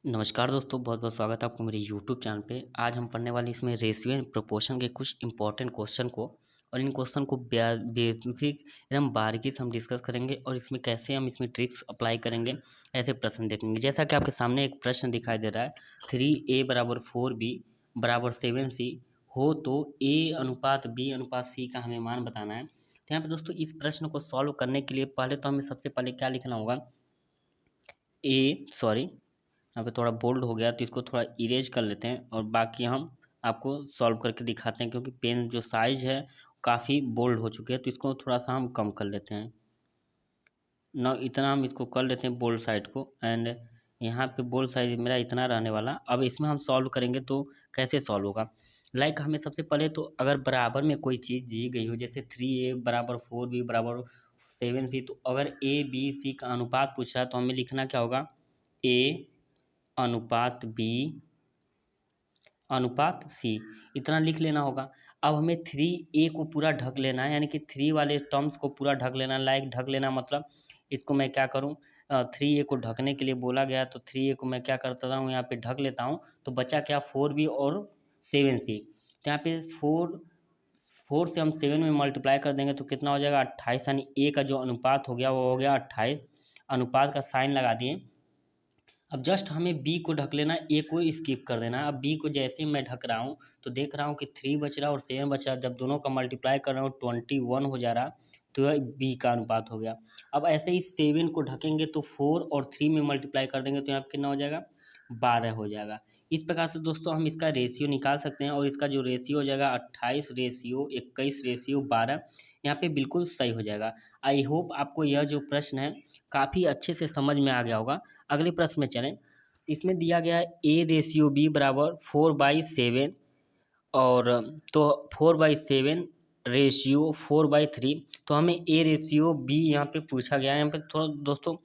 नमस्कार दोस्तों, बहुत बहुत स्वागत है आपको मेरे यूट्यूब चैनल पे। आज हम पढ़ने वाले इसमें रेशियो एंड प्रोपोर्शन के कुछ इंपॉर्टेंट क्वेश्चन को, और इन क्वेश्चन को बेसिक एकदम बारीकी से हम डिस्कस करेंगे और इसमें कैसे हम इसमें ट्रिक्स अप्लाई करेंगे, ऐसे प्रश्न देखेंगे। जैसा कि आपके सामने एक प्रश्न दिखाई दे रहा है, 3a बराबर 4b बराबर 7c हो तो a अनुपात b अनुपात c का हमें मान बताना है। तो यहाँ पे दोस्तों इस प्रश्न को सॉल्व करने के लिए पहले तो हमें सबसे पहले क्या लिखना होगा, यहाँ पे थोड़ा बोल्ड हो गया तो इसको थोड़ा इरेज कर लेते हैं और बाकी हम आपको सॉल्व करके दिखाते हैं, क्योंकि पेन जो साइज है काफ़ी बोल्ड हो चुके हैं, तो इसको थोड़ा सा हम कम कर लेते हैं ना। इतना हम इसको कर लेते हैं बोल्ड साइड को, एंड यहाँ पे बोल्ड साइज मेरा इतना रहने वाला। अब इसमें हम सॉल्व करेंगे तो कैसे सॉल्व होगा, हमें सबसे पहले तो अगर बराबर में कोई चीज़ दी गई हो, जैसे 3a बराबर 4b बराबर 7c, तो अगर a b c का अनुपात पूछ रहा है तो हमें लिखना क्या होगा, a अनुपात b अनुपात सी, इतना लिख लेना होगा। अब हमें 3a को पूरा ढक लेना है, यानी कि 3 वाले टर्म्स को पूरा ढक लेना। ढक लेना मतलब इसको मैं क्या करूं, 3a को ढकने के लिए बोला गया तो 3a को मैं क्या करता हूँ, यहाँ पे ढक लेता हूँ। तो बचा क्या, 4b और 7c। तो यहाँ पे 4 से हम 7 में मल्टीप्लाई कर देंगे तो कितना हो जाएगा, 28, यानी a का जो अनुपात हो गया वो हो गया 28। अनुपात का साइन लगा दिए। अब जस्ट हमें b को ढक लेना, a को स्किप कर देना। अब b को जैसे ही मैं ढक रहा हूँ तो देख रहा हूँ कि 3 बच रहा है और 7 बच रहा है। जब दोनों का मल्टीप्लाई कर रहा हूँ 21 हो जा रहा, तो यह b का अनुपात हो गया। अब ऐसे ही 7 को ढकेंगे तो 4 और 3 में मल्टीप्लाई कर देंगे तो यहाँ पे कितना हो जाएगा, 12 हो जाएगा। इस प्रकार से दोस्तों हम इसका रेशियो निकाल सकते हैं, और इसका जो रेशियो हो जाएगा 28 रेशियो 21 रेशियो 12, यहाँ पे बिल्कुल सही हो जाएगा। आई होप आपको यह जो प्रश्न है काफ़ी अच्छे से समझ में आ गया होगा। अगले प्रश्न में चलें। इसमें दिया गया है a रेशियो b बराबर 4/7, और तो 4/7 रेशियो 4/3, तो हमें a रेशियो b यहाँ पे पूछा गया है। यहाँ पे थोड़ा दोस्तों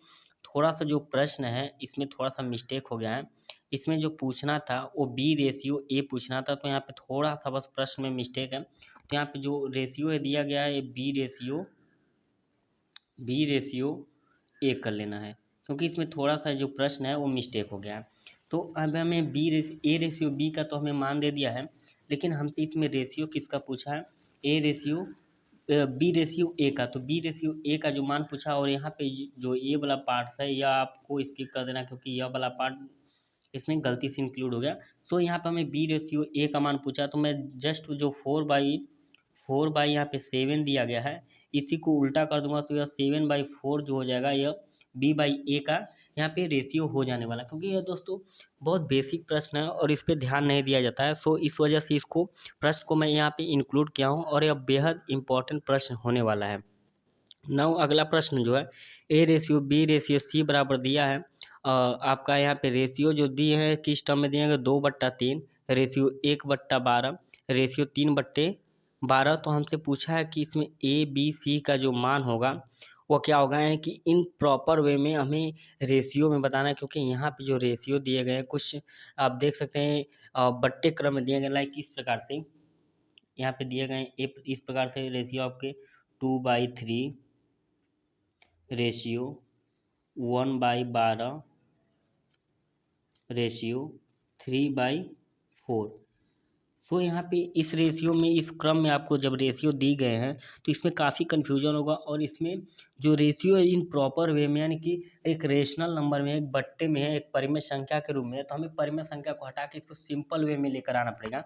थोड़ा सा जो प्रश्न है इसमें थोड़ा सा मिस्टेक हो गया है। इसमें जो पूछना था वो b रेशियो a पूछना था, तो यहाँ पे थोड़ा सा बस प्रश्न में मिस्टेक है। तो यहाँ पे जो रेशियो है दिया गया है b रेशियो a कर लेना है, क्योंकि इसमें थोड़ा सा जो प्रश्न है वो मिस्टेक हो गया है। तो अब हमें a रेशियो b का तो हमें मान दे दिया है, लेकिन हमसे इसमें रेशियो किसका पूछा है, b रेशियो a का। तो b रेशियो a का जो मान पूछा, और यहाँ पे जो ये वाला पार्ट है यह आपको स्किप कर देना, क्योंकि यह वाला पार्ट इसमें गलती से इंक्लूड हो गया। सो यहाँ पे हमें b रेशियो a का मान पूछा, तो मैं जस्ट जो 4/4 यहाँ पे 7 दिया गया है, इसी को उल्टा कर दूंगा तो यह 7/4 जो हो जाएगा, यह b/a का यहाँ पे रेशियो हो जाने वाला। क्योंकि यह दोस्तों बहुत बेसिक प्रश्न है और इस पे ध्यान नहीं दिया जाता है, सो इस वजह से इसको प्रश्न को मैं यहाँ पे इंक्लूड किया हूँ, और यह बेहद इंपॉर्टेंट प्रश्न होने वाला है। नाउ अगला प्रश्न जो है, a ratio b ratio c बराबर दिया है। आपका यहाँ पे रेशियो जो दिए हैं किस टर्म में दिए हैं, 2/3 रेशियो 1/12 रेशियो 3/12। तो हमसे पूछा है कि इसमें a b c का जो मान होगा वो क्या होगा, यानी कि इन प्रॉपर वे में हमें रेशियो में बताना है। क्योंकि यहाँ पे जो रेशियो दिए गए हैं कुछ आप देख सकते हैं बट्टे क्रम में दिए गए, लाइक इस प्रकार से यहाँ पे दिए गए इस प्रकार से रेशियो आपके 2/3 रेशियो 1/12 रेशियो 3/4। सो यहाँ पे इस रेशियो में, इस क्रम में आपको जब रेशियो दी गए हैं तो इसमें काफ़ी कन्फ्यूजन होगा, और इसमें जो रेशियो है इन प्रॉपर वे में, यानी कि एक रेशनल नंबर में, एक बट्टे में है, एक परिमेय संख्या के रूप में है, तो हमें परिमेय संख्या को हटा के इसको सिंपल वे में लेकर आना पड़ेगा।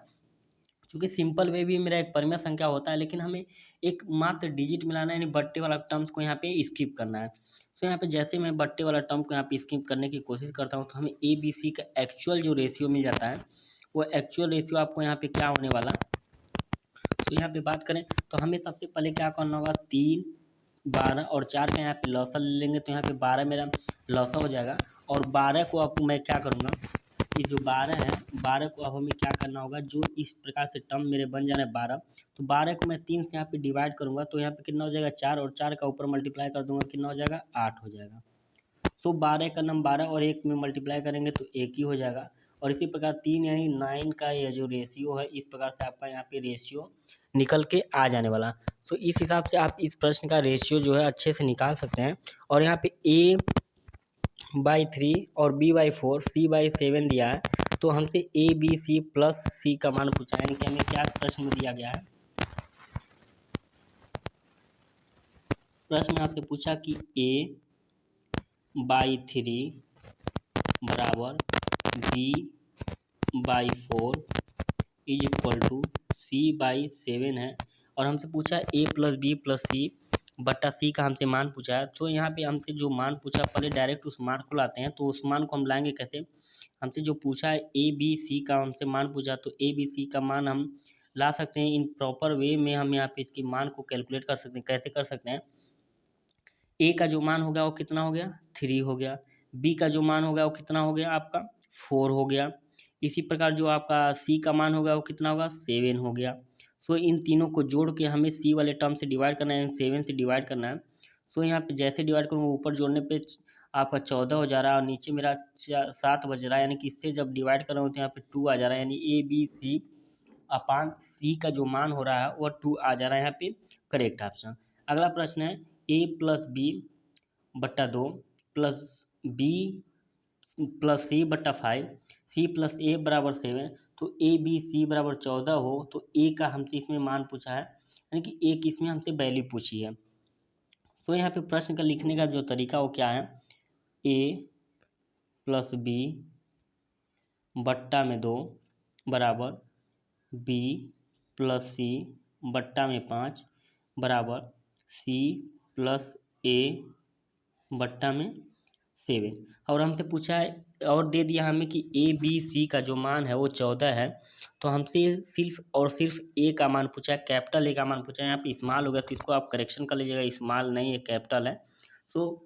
क्योंकि सिंपल वे भी मेरा एक परिमेय संख्या होता है, लेकिन हमें एक मात्र डिजिट मिलाना है, यानी बट्टे वाला टर्म्स को यहाँ पे स्किप करना है। तो यहाँ पे जैसे मैं बट्टे वाला टर्म को यहाँ पे स्किप करने की कोशिश करता हूँ तो हमें ए बी सी का एक्चुअल जो रेशियो मिल जाता है, वो एक्चुअल रेशियो आपको यहाँ पे क्या होने वाला। तो यहाँ पे बात करें तो हमें सबसे पहले क्या करना होगा, 3, 12 और 4 का यहाँ पे लॉसा ले लेंगे, तो यहाँ पे 12 मेरा लॉसा हो जाएगा। और 12 को अब मैं क्या करूँगा, ये जो 12 है, 12 को अब हमें क्या करना होगा, जो इस प्रकार से टर्म मेरे बन जाना है 12, तो 12 को मैं 3 से यहाँ पे डिवाइड करूँगा, तो यहाँ पे कितना हो जाएगा 4, और 4 का ऊपर मल्टीप्लाई कर दूंगा, कितना हो जाएगा 8 हो जाएगा। तो 12 का नंबर 12 और 1 में मल्टीप्लाई करेंगे तो 1 ही हो जाएगा। और इसी प्रकार 3 यानी 9 का यह जो रेशियो है, इस प्रकार से आपका यहाँ पे रेशियो निकल के आ जाने वाला। सो इस हिसाब से आप इस प्रश्न का रेशियो जो है अच्छे से निकाल सकते हैं। और यहाँ पे बाई 3 और बी बाई 4 सी बाई 7 दिया है, तो हमसे ए बी सी प्लस सी का मान पूछा है, यानी कि हमें क्या प्रश्न में दिया गया है, प्रश्न में आपसे पूछा कि ए बाई 3 बराबर B by 4 is equal to C by 7 है, और हमसे पूछा A plus B plus C बट्टा सी का हमसे मान पूछा है। तो यहाँ पे हमसे जो मान पूछा, पहले डायरेक्ट उस मान को लाते हैं। तो उस मान को हम लाएंगे कैसे, हमसे जो पूछा है ए बी सी का हमसे मान पूछा, तो ए बी सी का मान हम ला सकते हैं इन प्रॉपर वे में। हम यहाँ पे इसकी मान को कैलकुलेट कर सकते हैं। कैसे कर सकते हैं, ए का जो मान हो गया वो कितना हो गया, 3 हो गया। बी का जो मान हो गया वो कितना हो गया आपका, 4 हो गया। इसी प्रकार जो आपका सी का मान होगा वो कितना होगा, 7 हो गया। सो इन तीनों को जोड़ के हमें सी वाले टर्म से डिवाइड करना है, 7 से डिवाइड करना है। सो यहाँ पे जैसे डिवाइड करूँगा, ऊपर जोड़ने पे आपका 14 हो जा रहा है, और नीचे मेरा 7 बज रहा है, यानी कि इससे जब डिवाइड कर रहा हूँ तो यहाँ पे 2 आ जा रहा है, यानी ए बी सी अपान सी का जो मान हो रहा है वो 2 आ जा रहा है यहाँ पे, करेक्ट ऑप्शन। अगला प्रश्न है ए प्लस बी बट्टा 2 प्लस बी प्लस सी बट्टा 5 सी प्लस ए बराबर 7। तो ए बी सी बराबर 14 हो, तो ए का हमसे इसमें मान पूछा है, यानी कि ए की इसमें हमसे वैल्यू पूछी है। तो यहाँ पे प्रश्न का लिखने का जो तरीका वो क्या है, ए प्लस बी बट्टा में 2 बराबर बी प्लस सी बट्टा में 5 बराबर सी प्लस ए बट्टा में 7। और हमसे पूछा है और दे दिया हमें कि ए बी सी का जो मान है वो 14 है। तो हमसे सिर्फ और सिर्फ ए का मान पूछा है, कैपिटल ए का मान पूछा है। यहाँ पे स्मॉल हो गया तो इसको आप करेक्शन कर लीजिएगा, स्मॉल नहीं है, कैपिटल है। तो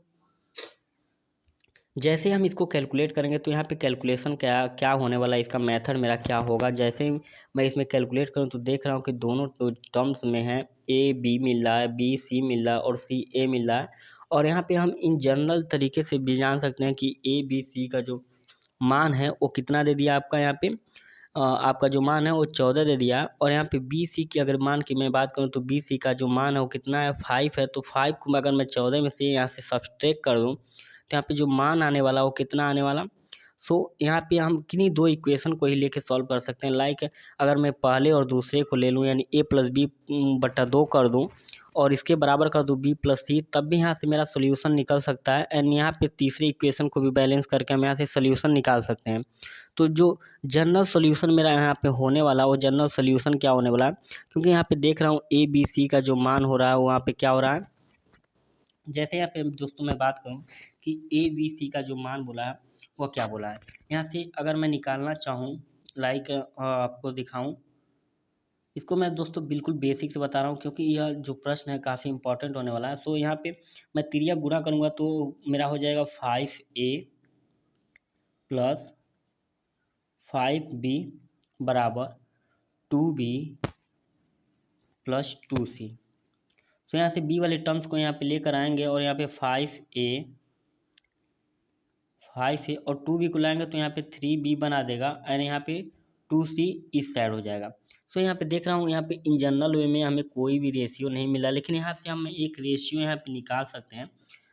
जैसे हम इसको कैलकुलेट करेंगे तो यहाँ पे कैलकुलेशन क्या क्या होने वाला है, इसका मेथड मेरा क्या होगा। जैसे ही मैं इसमें कैलकुलेट करूँ तो देख रहा हूँ कि दोनों तो टर्म्स में है, ए बी मिल रहा है, बी सी मिल रहा है और सी ए मिल रहा है। और यहाँ पे हम इन जनरल तरीके से भी जान सकते हैं कि ए बी सी का जो मान है वो कितना दे दिया आपका, यहाँ पे आपका जो मान है वो 14 दे दिया। और यहाँ पे बी सी की अगर मान की मैं बात करूँ तो बी सी का जो मान है वो कितना है, 5 है। तो 5 को अगर मैं 14 में से यहाँ से सब्सट्रैक्ट कर दूँ तो यहाँ पे जो मान आने वाला वो कितना आने वाला। यहाँ पे हम किन्हीं दो इक्वेशन को ही लेके सॉल्व कर सकते हैं। लाइक अगर मैं पहले और दूसरे को ले लूँ, यानी ए प्लस बी बट्टा 2 कर दूँ और इसके बराबर कर दूँ बी प्लस सी, तब भी यहाँ से मेरा सोल्यूशन निकल सकता है। एंड यहाँ पे तीसरी इक्वेशन को भी बैलेंस करके हम यहाँ से सोल्यूशन निकाल सकते हैं। तो जो जनरल सोल्यूशन मेरा यहाँ पे होने वाला, वो जनरल सोल्यूशन क्या होने वाला है, क्योंकि यहाँ पे देख रहा हूँ ए बी सी का जो मान हो रहा है वहाँ पे क्या हो रहा है, जैसे यहाँ पे दोस्तों मैं बात करूँ कि ए बी सी का जो मान बोला है वो क्या बोला है। यहाँ से अगर मैं निकालना चाहूँ, लाइक आपको दिखाऊँ, इसको मैं दोस्तों बिल्कुल बेसिक से बता रहा हूँ क्योंकि यह जो प्रश्न है काफ़ी इंपॉर्टेंट होने वाला है। सो यहाँ पे मैं त्रिया गुणा करूँगा तो मेरा हो जाएगा 5a प्लस 5b बराबर 2b प्लस 2c। तो यहाँ से b वाले टर्म्स को यहाँ पे लेकर आएंगे और यहाँ पे 5a और 2b को लाएंगे तो यहाँ पे 3b बना देगा, एंड यहाँ पे 2c इस साइड हो जाएगा। सो यहाँ पे देख रहा हूँ, यहाँ पे इन जनरल वे में हमें कोई भी रेशियो नहीं मिला, लेकिन यहाँ से हम एक रेशियो यहाँ पे निकाल सकते हैं।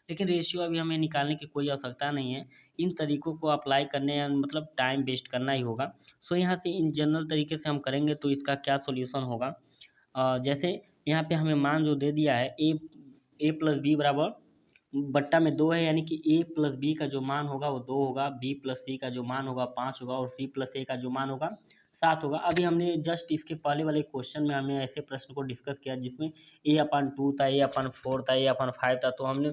लेकिन रेशियो अभी हमें निकालने की कोई आवश्यकता नहीं है, इन तरीकों को अप्लाई करने मतलब टाइम वेस्ट करना ही होगा। सो यहाँ से इन जनरल तरीके से हम करेंगे तो इसका क्या सोल्यूशन होगा। जैसे यहाँ पे हमें मान जो दे दिया है ए प्लस बी बराबर बट्टा में 2 है, यानी कि ए प्लस बी का जो मान होगा वो 2 होगा, बी प्लस सी का जो मान होगा 5 होगा और सी प्लस ए का जो मान होगा 7 होगा। अभी हमने जस्ट इसके पहले वाले क्वेश्चन में हमने ऐसे प्रश्न को डिस्कस किया जिसमें ए अपन 2 था, ए अपन 4 था, ए अपन 5 था, तो हमने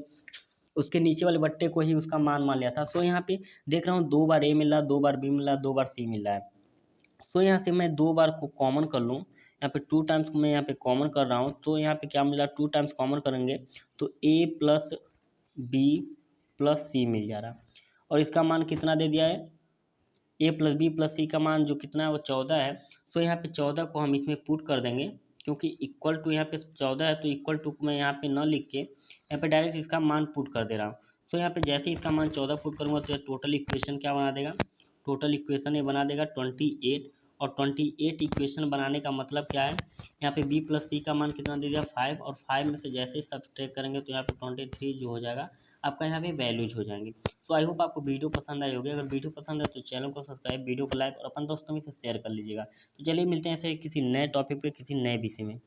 उसके नीचे वाले बट्टे को ही उसका मान लिया था। सो यहाँ पे देख रहा हूँ 2 बार ए मिल रहा, 2 बार बी मिल रहा, 2 बार सी मिल रहा है। तो यहाँ से मैं 2 बार को कॉमन कर लूँ, यहाँ पे 2 टाइम्स को मैं यहाँ पे कॉमन कर रहा हूँ, तो यहाँ पे क्या मिला, 2 टाइम्स कॉमन करेंगे तो ए प्लस बी प्लस सी मिल जा रहा। और इसका मान कितना दे दिया है, ए प्लस बी प्लस सी का मान जो कितना है वो 14 है। सो यहाँ पे 14 को हम इसमें पुट कर देंगे, क्योंकि इक्वल टू यहाँ पे 14 है तो इक्वल टू को मैं यहाँ पे न लिख के यहाँ पे डायरेक्ट इसका मान पुट कर दे रहा हूँ। सो यहाँ पे जैसे ही इसका मान 14 पुट करूँगा तो टोटल इक्वेशन क्या बना देगा, टोटल इक्वेशन ये बना देगा 28। और 28 इक्वेशन बनाने का मतलब क्या है, यहाँ पे बी प्लस सी का मान कितना दे दिया 5, और 5 में से जैसे ही सब्ट्रैक्ट करेंगे तो यहाँ पे 23 जो हो जाएगा आपका यहाँ पे वैल्यूज हो जाएंगे। सो आई होप आपको वीडियो पसंद आई होगी। अगर वीडियो पसंद है तो चैनल को सब्सक्राइब, वीडियो को लाइक और अपन दोस्तों में से शेयर कर लीजिएगा। तो चलिए मिलते हैं ऐसे किसी नए टॉपिक पे, किसी नए विषय में।